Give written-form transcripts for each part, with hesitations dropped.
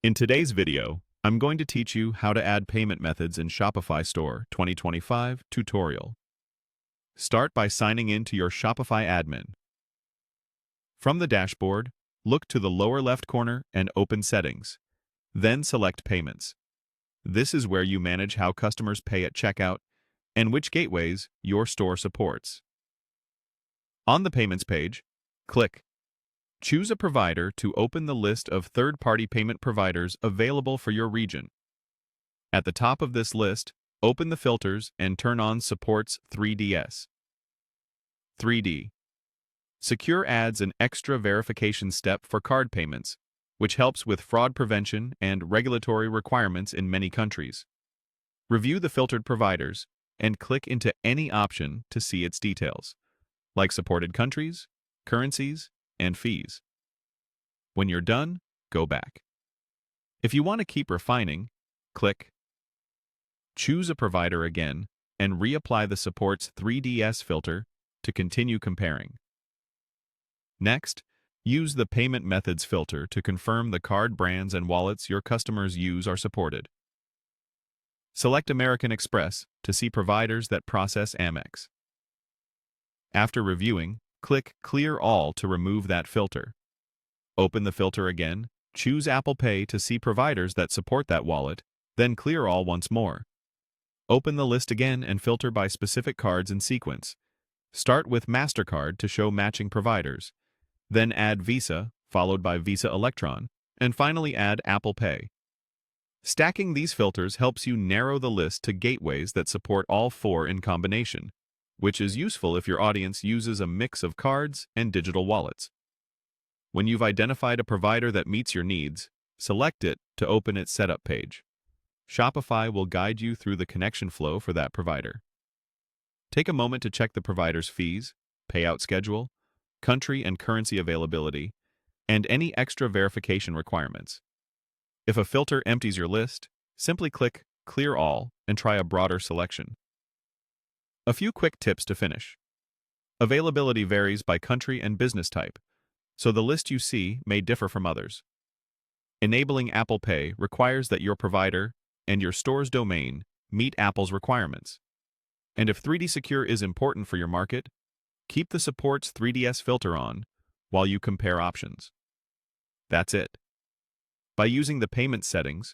In today's video, I'm going to teach you how to add payment methods in Shopify Store 2025 tutorial. Start by signing in to your Shopify admin. From the dashboard, look to the lower left corner and open Settings. Then select Payments. This is where you manage how customers pay at checkout and which gateways your store supports. On the Payments page, click Choose a provider to open the list of third-party payment providers available for your region. At the top of this list, open the filters and turn on Supports 3DS. 3D. Secure adds an extra verification step for card payments, which helps with fraud prevention and regulatory requirements in many countries. Review the filtered providers and click into any option to see its details, like supported countries, currencies, and fees. When you're done, go back. If you want to keep refining, click Choose a provider again and reapply the Supports 3DS filter to continue comparing. Next, use the Payment Methods filter to confirm the card brands and wallets your customers use are supported. Select American Express to see providers that process Amex. After reviewing, click Clear All to remove that filter. Open the filter again, choose Apple Pay to see providers that support that wallet, then clear all once more. Open the list again and filter by specific cards in sequence. Start with MasterCard to show matching providers, then add Visa, followed by Visa Electron, and finally add Apple Pay. Stacking these filters helps you narrow the list to gateways that support all four in combination, which is useful if your audience uses a mix of cards and digital wallets. When you've identified a provider that meets your needs, select it to open its setup page. Shopify will guide you through the connection flow for that provider. Take a moment to check the provider's fees, payout schedule, country and currency availability, and any extra verification requirements. If a filter empties your list, simply click Clear All and try a broader selection. A few quick tips to finish. Availability varies by country and business type, so the list you see may differ from others. Enabling Apple Pay requires that your provider and your store's domain meet Apple's requirements. And if 3D Secure is important for your market, keep the Supports 3DS filter on while you compare options. That's it. By using the payment settings,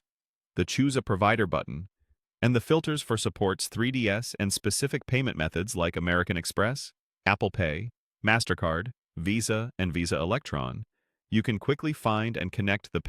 the Choose a Provider button, and the filters for Supports 3DS and specific payment methods like American Express, Apple Pay, MasterCard, Visa, and Visa Electron, you can quickly find and connect the